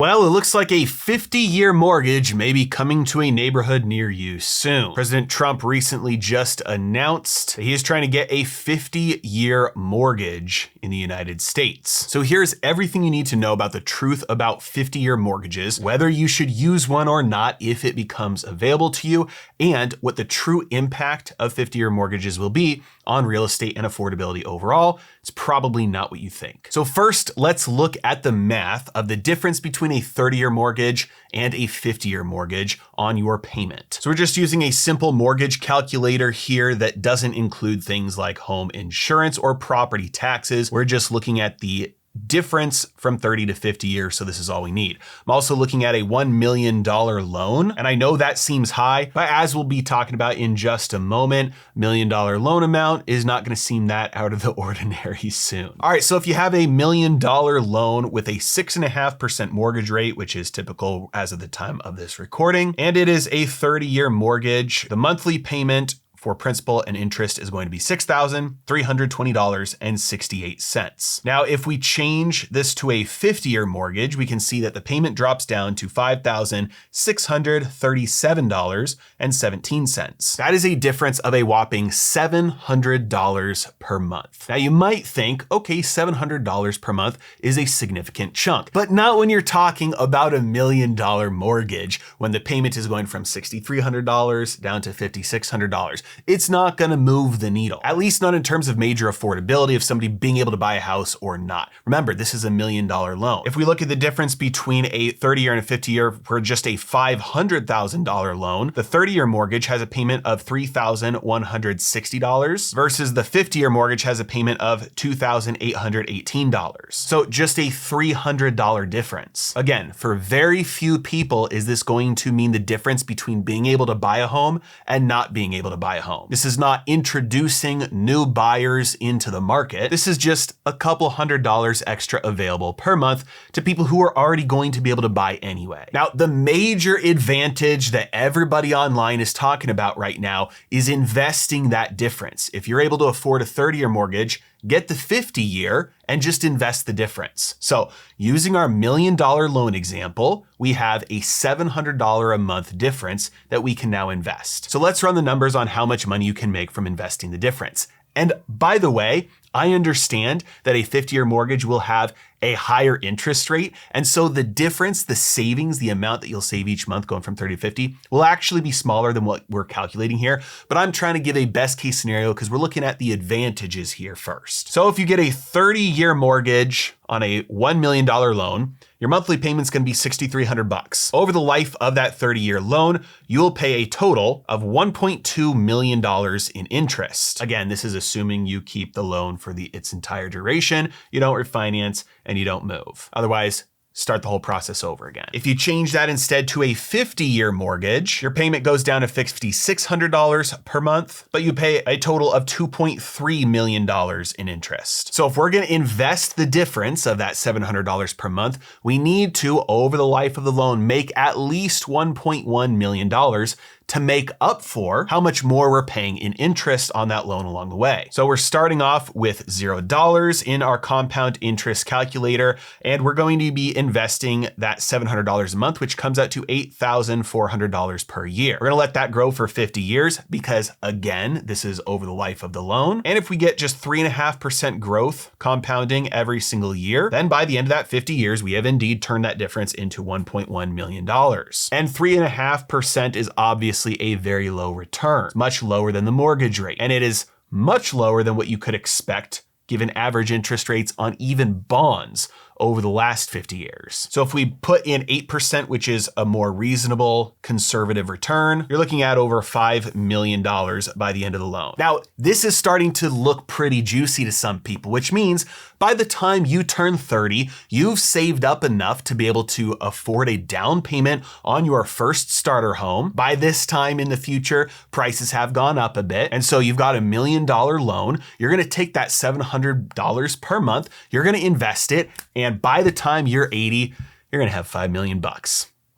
Well, it looks like a 50-year mortgage may be coming to a neighborhood near you soon. President Trump recently just announced that he is trying to get a 50-year mortgage in the United States. So here's everything you need to know about the truth about 50-year mortgages, whether you should use one or not if it becomes available to you, and what the true impact of 50-year mortgages will be on real estate and affordability overall. It's probably not what you think. So first, let's look at the math of the difference between a 30-year mortgage and a 50-year mortgage on your payment. So we're just using a simple mortgage calculator here that doesn't include things like home insurance or property taxes. We're just looking at the difference from 30 to 50 years, so this is all we need. I'm also looking at a $1 million loan, and I know that seems high, but as we'll be talking about in just a moment, $1 million loan amount is not going to seem that out of the ordinary soon. All right, so if you have a $1 million loan with a 6.5% mortgage rate, which is typical as of the time of this recording, and it is a 30-year mortgage, the monthly payment for principal and interest is going to be $6,320.68. Now, if we change this to a 50-year mortgage, we can see that the payment drops down to $5,637.17. That is a difference of a whopping $700 per month. Now, you might think, okay, $700 per month is a significant chunk, but not when you're talking about $1 million mortgage, when the payment is going from $6,300 down to $5,600. It's not going to move the needle, at least not in terms of major affordability of somebody being able to buy a house or not. Remember, this is $1 million loan. If we look at the difference between a 30-year and a 50-year for just a $500,000 loan, the 30-year mortgage has a payment of $3,160 versus the 50-year mortgage has a payment of $2,818. So just a $300 difference. Again, for very few people is this going to mean the difference between being able to buy a home and not being able to buy a home. This is not introducing new buyers into the market. This is just a couple $100 extra available per month to people who are already going to be able to buy anyway. Now, the major advantage that everybody online is talking about right now is investing that difference. If you're able to afford a 30-year mortgage, get the 50-year and just invest the difference. So using our $1 million loan example, we have a $700 a month difference that we can now invest. So let's run the numbers on how much money you can make from investing the difference. And by the way, I understand that a 50-year mortgage will have a higher interest rate. And so the difference, the savings, the amount that you'll save each month going from 30 to 50 will actually be smaller than what we're calculating here. But I'm trying to give a best case scenario because we're looking at the advantages here first. So if you get a 30-year mortgage on a $1 million loan, your monthly payment's gonna be $6,300. Over the life of that 30-year loan, you'll pay a total of $1.2 million in interest. Again, this is assuming you keep the loan for its entire duration, you don't refinance, and you don't move. Otherwise, start the whole process over again. If you change that instead to a 50-year mortgage, your payment goes down to $5,600 per month, but you pay a total of $2.3 million in interest. So if we're gonna invest the difference of that $700 per month, we need to, over the life of the loan, make at least $1.1 million to make up for how much more we're paying in interest on that loan along the way. So we're starting off with $0 in our compound interest calculator, and we're going to be investing that $700 a month, which comes out to $8,400 per year. We're gonna let that grow for 50 years because again, this is over the life of the loan. And if we get just 3.5% growth compounding every single year, then by the end of that 50 years, we have indeed turned that difference into $1.1 million. And 3.5% is obviously a very low return. It's much lower than the mortgage rate. And it is much lower than what you could expect given average interest rates on even bonds over the last 50 years. So if we put in 8%, which is a more reasonable conservative return, you're looking at over $5 million by the end of the loan. Now, this is starting to look pretty juicy to some people, which means by the time you turn 30, you've saved up enough to be able to afford a down payment on your first starter home. By this time in the future, prices have gone up a bit. And so you've got a $1 million loan. You're gonna take that $700 per month, you're gonna invest it, and by the time you're 80, you're gonna have $5 million.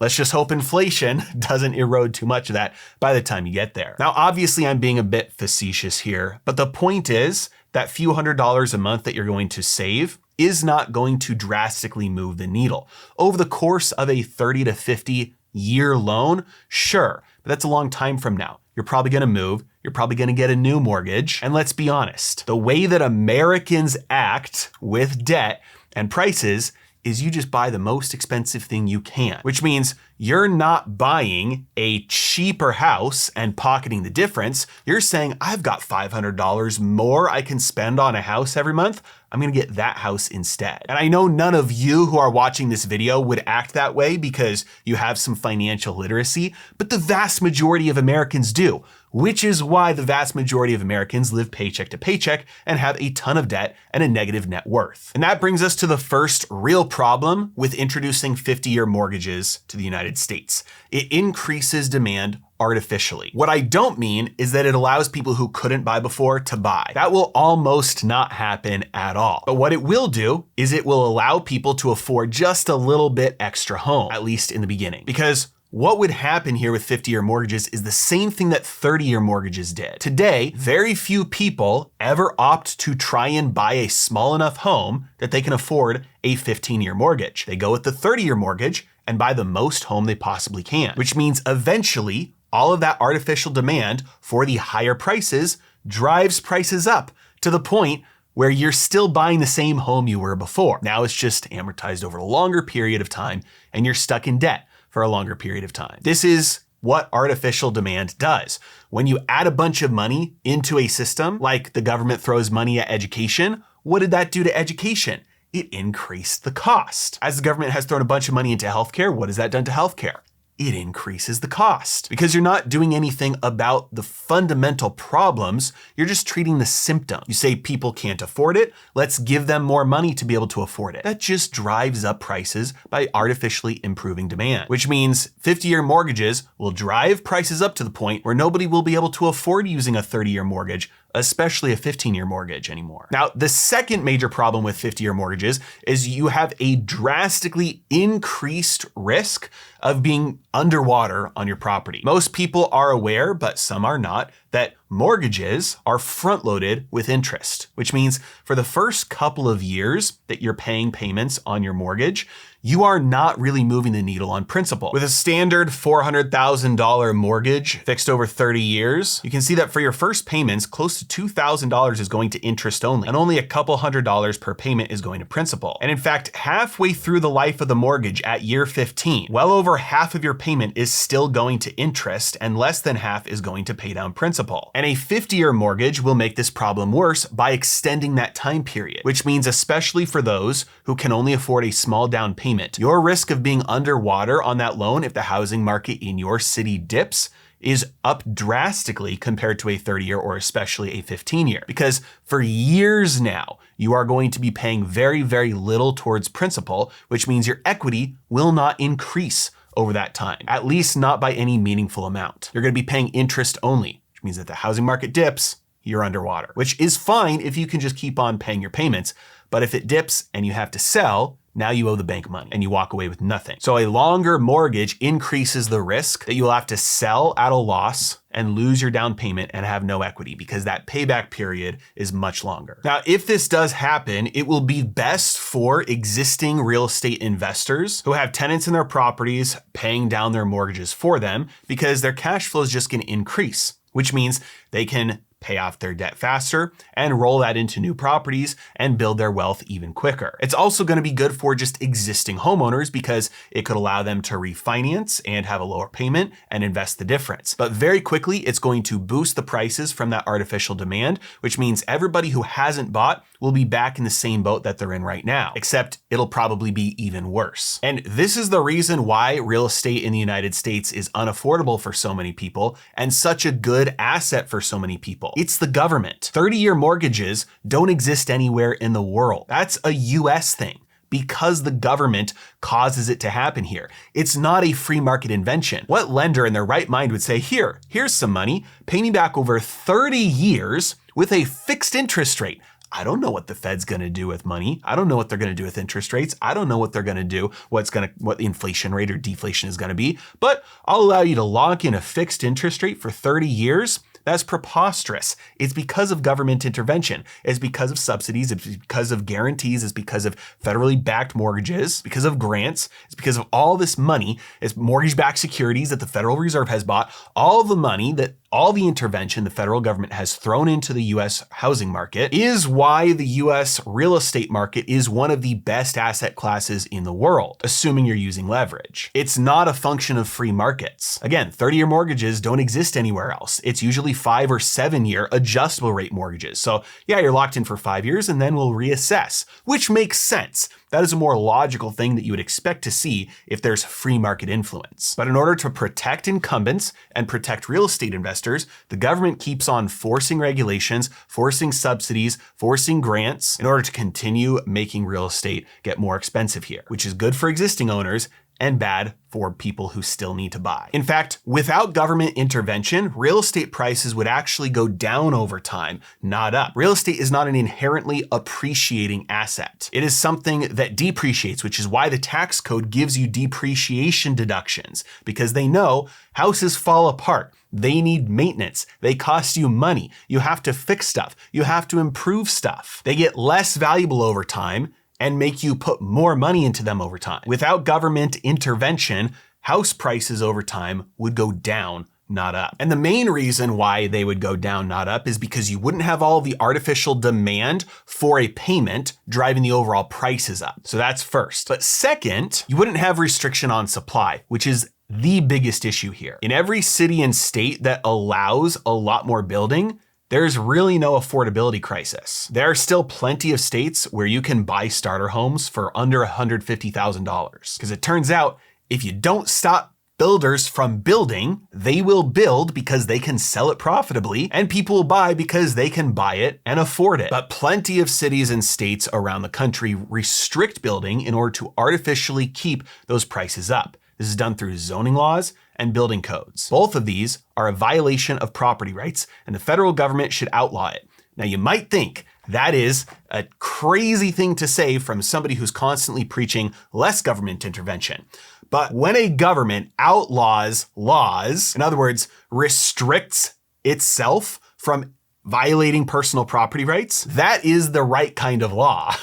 Let's just hope inflation doesn't erode too much of that by the time you get there. Now, obviously I'm being a bit facetious here, but the point is that few $100s a month that you're going to save is not going to drastically move the needle. Over the course of a 30 to 50 year loan, sure, but that's a long time from now. You're probably going to move. You're probably going to get a new mortgage. And let's be honest, the way that Americans act with debt and prices is you just buy the most expensive thing you can, which means you're not buying a cheaper house and pocketing the difference. You're saying, I've got $500 more I can spend on a house every month. I'm gonna get that house instead. And I know none of you who are watching this video would act that way because you have some financial literacy, but the vast majority of Americans do, which is why the vast majority of Americans live paycheck to paycheck and have a ton of debt and a negative net worth. And that brings us to the first real problem with introducing 50-year mortgages to the United States. It increases demand artificially. What I don't mean is that it allows people who couldn't buy before to buy. That will almost not happen at all. But what it will do is it will allow people to afford just a little bit extra home, at least in the beginning. Because what would happen here with 50-year mortgages is the same thing that 30-year mortgages did. Today, very few people ever opt to try and buy a small enough home that they can afford a 15-year mortgage. They go with the 30-year mortgage and buy the most home they possibly can, which means eventually all of that artificial demand for the higher prices drives prices up to the point where you're still buying the same home you were before. Now it's just amortized over a longer period of time and you're stuck in debt for a longer period of time. This is what artificial demand does. When you add a bunch of money into a system, like the government throws money at education, what did that do to education? It increased the cost. As the government has thrown a bunch of money into healthcare, what has that done to healthcare? It increases the cost because you're not doing anything about the fundamental problems. You're just treating the symptom. You say people can't afford it. Let's give them more money to be able to afford it. That just drives up prices by artificially improving demand, which means 50-year mortgages will drive prices up to the point where nobody will be able to afford using a 30-year mortgage, especially a 15-year mortgage anymore. Now, the second major problem with 50-year mortgages is you have a drastically increased risk of being underwater on your property. Most people are aware, but some are not, that mortgages are front-loaded with interest, which means for the first couple of years that you're paying payments on your mortgage, you are not really moving the needle on principal. With a standard $400,000 mortgage fixed over 30 years, you can see that for your first payments, close to $2,000 is going to interest only, and only a couple $100s per payment is going to principal. And in fact, halfway through the life of the mortgage at year 15, well over half of your payment is still going to interest and less than half is going to pay down principal. And a 50-year mortgage will make this problem worse by extending that time period, which means especially for those who can only afford a small down payment, your risk of being underwater on that loan if the housing market in your city dips is up drastically compared to a 30-year or especially a 15-year. Because for years now, you are going to be paying very, very little towards principal, which means your equity will not increase over that time, at least not by any meaningful amount. You're going to be paying interest only, which means that the housing market dips, you're underwater, which is fine if you can just keep on paying your payments. But if it dips and you have to sell, now you owe the bank money and you walk away with nothing. So a longer mortgage increases the risk that you'll have to sell at a loss and lose your down payment and have no equity because that payback period is much longer. Now, if this does happen, it will be best for existing real estate investors who have tenants in their properties paying down their mortgages for them because their cash flow is just going to increase, which means they can pay off their debt faster and roll that into new properties and build their wealth even quicker. It's also going to be good for just existing homeowners because it could allow them to refinance and have a lower payment and invest the difference. But very quickly, it's going to boost the prices from that artificial demand, which means everybody who hasn't bought will be back in the same boat that they're in right now, except it'll probably be even worse. And this is the reason why real estate in the United States is unaffordable for so many people and such a good asset for so many people. It's the government. 30-year mortgages don't exist anywhere in the world. That's a US thing because the government causes it to happen here. It's not a free market invention. What lender in their right mind would say, here's some money, pay me back over 30 years with a fixed interest rate? I don't know what the Fed's going to do with money. I don't know what they're going to do with interest rates. I don't know what they're going to do, what the inflation rate or deflation is going to be, but I'll allow you to lock in a fixed interest rate for 30 years. That's preposterous. It's because of government intervention. It's because of subsidies. It's because of guarantees. It's because of federally backed mortgages, because of grants. It's because of all this money. It's mortgage-backed securities that the Federal Reserve has bought. All the money that all the intervention the federal government has thrown into the US housing market is why the US real estate market is one of the best asset classes in the world, assuming you're using leverage. It's not a function of free markets. Again, 30-year mortgages don't exist anywhere else. It's usually 5 or 7-year adjustable rate mortgages. So yeah, you're locked in for 5 years and then we'll reassess, which makes sense. That is a more logical thing that you would expect to see if there's free market influence. But in order to protect incumbents and protect real estate investors, the government keeps on forcing regulations, forcing subsidies, forcing grants in order to continue making real estate get more expensive here, which is good for existing owners and bad for people who still need to buy. In fact, without government intervention, real estate prices would actually go down over time, not up. Real estate is not an inherently appreciating asset. It is something that depreciates, which is why the tax code gives you depreciation deductions, because they know houses fall apart. They need maintenance. They cost you money. You have to fix stuff. You have to improve stuff. They get less valuable over time and make you put more money into them over time. Without government intervention, house prices over time would go down, not up. And the main reason why they would go down, not up, is because you wouldn't have all the artificial demand for a payment driving the overall prices up. So that's first. But second, you wouldn't have restriction on supply, which is the biggest issue here. In every city and state that allows a lot more building, there's really no affordability crisis. There are still plenty of states where you can buy starter homes for under $150,000. Because it turns out, if you don't stop builders from building, they will build because they can sell it profitably, and people will buy because they can buy it and afford it. But plenty of cities and states around the country restrict building in order to artificially keep those prices up. This is done through zoning laws and building codes. Both of these are a violation of property rights, and the federal government should outlaw it. Now, you might think that is a crazy thing to say from somebody who's constantly preaching less government intervention. But when a government outlaws laws, in other words, restricts itself from violating personal property rights, that is the right kind of law.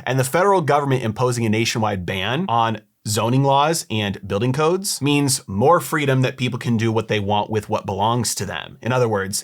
And the federal government imposing a nationwide ban on zoning laws and building codes means more freedom that people can do what they want with what belongs to them. In other words,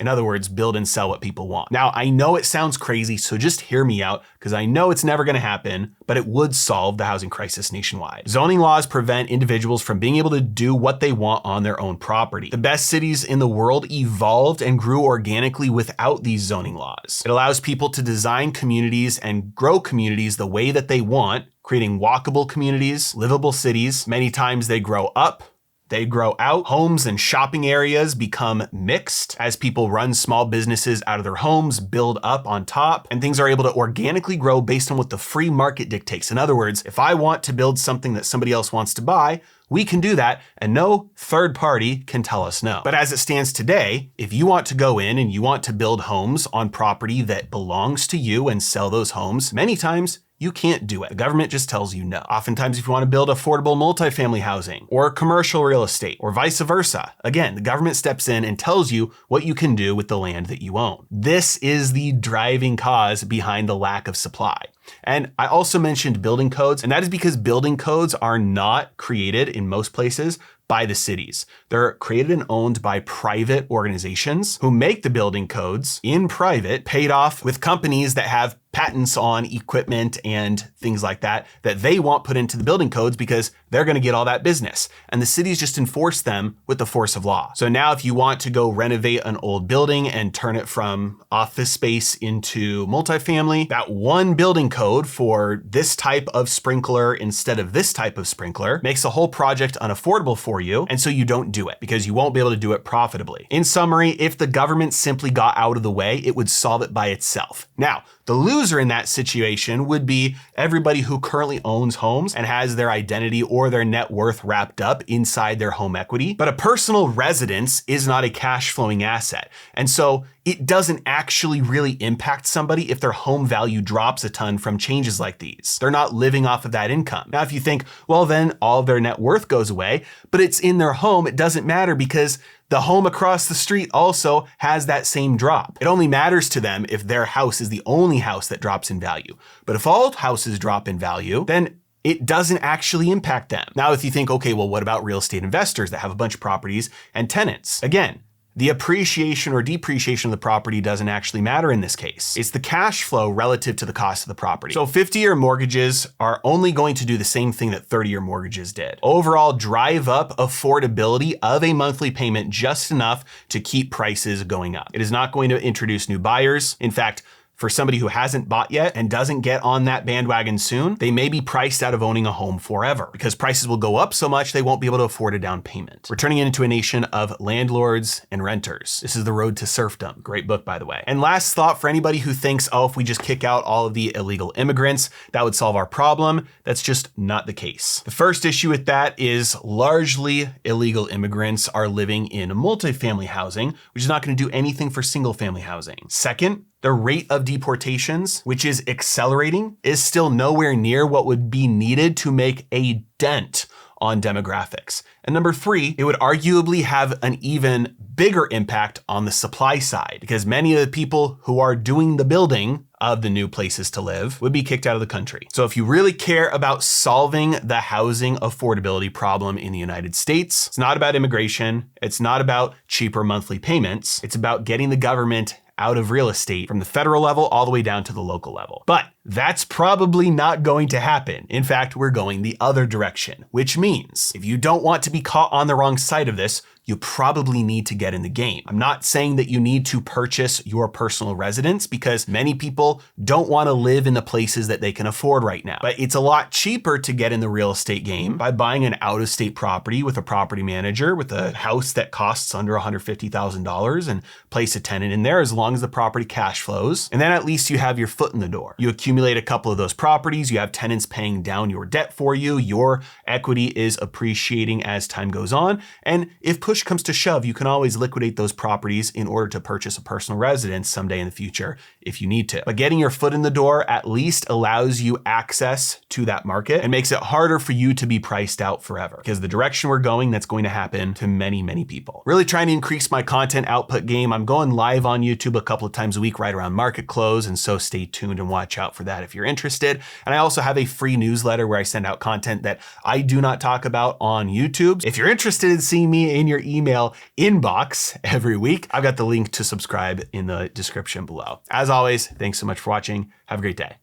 build and sell what people want. Now, I know it sounds crazy, so just hear me out, because I know it's never going to happen, but it would solve the housing crisis nationwide. Zoning laws prevent individuals from being able to do what they want on their own property. The best cities in the world evolved and grew organically without these zoning laws. It allows people to design communities and grow communities the way that they want, creating walkable communities, livable cities. Many times they grow up, they grow out. Homes and shopping areas become mixed as people run small businesses out of their homes, build up on top, and things are able to organically grow based on what the free market dictates. In other words, if I want to build something that somebody else wants to buy, we can do that, and no third party can tell us no. But as it stands today, if you want to go in and you want to build homes on property that belongs to you and sell those homes, many times you can't do it. The government just tells you no. Oftentimes, if you want to build affordable multifamily housing or commercial real estate or vice versa, again, the government steps in and tells you what you can do with the land that you own. This is the driving cause behind the lack of supply. And I also mentioned building codes, and that is because building codes are not created in most places by the cities. They're created and owned by private organizations who make the building codes in private, paid off with companies that have patents on equipment and things like that they want put into the building codes because they're going to get all that business. And the cities just enforce them with the force of law. So now if you want to go renovate an old building and turn it from office space into multifamily, that one building code for this type of sprinkler instead of this type of sprinkler makes the whole project unaffordable for you. And so you don't do it because you won't be able to do it profitably. In summary, if the government simply got out of the way, it would solve it by itself. Now, the loser in that situation would be everybody who currently owns homes and has their identity or their net worth wrapped up inside their home equity. But a personal residence is not a cash flowing asset. And so it doesn't actually really impact somebody if their home value drops a ton from changes like these. They're not living off of that income. Now, if you think, well, then all of their net worth goes away, but it's in their home, it doesn't matter because the home across the street also has that same drop. It only matters to them if their house is the only house that drops in value. But if all houses drop in value, then it doesn't actually impact them. Now, if you think, okay, well, what about real estate investors that have a bunch of properties and tenants? Again, the appreciation or depreciation of the property doesn't actually matter in this case. It's the cash flow relative to the cost of the property. So 50-year mortgages are only going to do the same thing that 30-year mortgages did. Overall, drive up affordability of a monthly payment just enough to keep prices going up. It is not going to introduce new buyers. In fact, for somebody who hasn't bought yet and doesn't get on that bandwagon soon, they may be priced out of owning a home forever because prices will go up so much they won't be able to afford a down payment. We're turning it into a nation of landlords and renters. This is the road to serfdom. Great book, by the way. And last thought for anybody who thinks, oh, if we just kick out all of the illegal immigrants, that would solve our problem. That's just not the case. The first issue with that is largely illegal immigrants are living in multifamily housing, which is not going to do anything for single family housing. Second, the rate of deportations, which is accelerating, is still nowhere near what would be needed to make a dent on demographics. And number three, it would arguably have an even bigger impact on the supply side because many of the people who are doing the building of the new places to live would be kicked out of the country. So if you really care about solving the housing affordability problem in the United States, it's not about immigration. It's not about cheaper monthly payments. It's about getting the government out of real estate from the federal level all the way down to the local level. But that's probably not going to happen. In fact, we're going the other direction, which means if you don't want to be caught on the wrong side of this, you probably need to get in the game. I'm not saying that you need to purchase your personal residence because many people don't want to live in the places that they can afford right now. But it's a lot cheaper to get in the real estate game by buying an out-of-state property with a property manager with a house that costs under $150,000 and place a tenant in there as long as the property cash flows. And then at least you have your foot in the door. You accumulate a couple of those properties, you have tenants paying down your debt for you, your equity is appreciating as time goes on, and if push comes to shove, you can always liquidate those properties in order to purchase a personal residence someday in the future if you need to. But getting your foot in the door at least allows you access to that market and makes it harder for you to be priced out forever because the direction we're going, that's going to happen to many, many people. Really trying to increase my content output game. I'm going live on YouTube a couple of times a week right around market close, and so stay tuned and watch out for that if you're interested. And I also have a free newsletter where I send out content that I do not talk about on YouTube. If you're interested in seeing me in your email inbox every week, I've got the link to subscribe in the description below. As always, thanks so much for watching. Have a great day.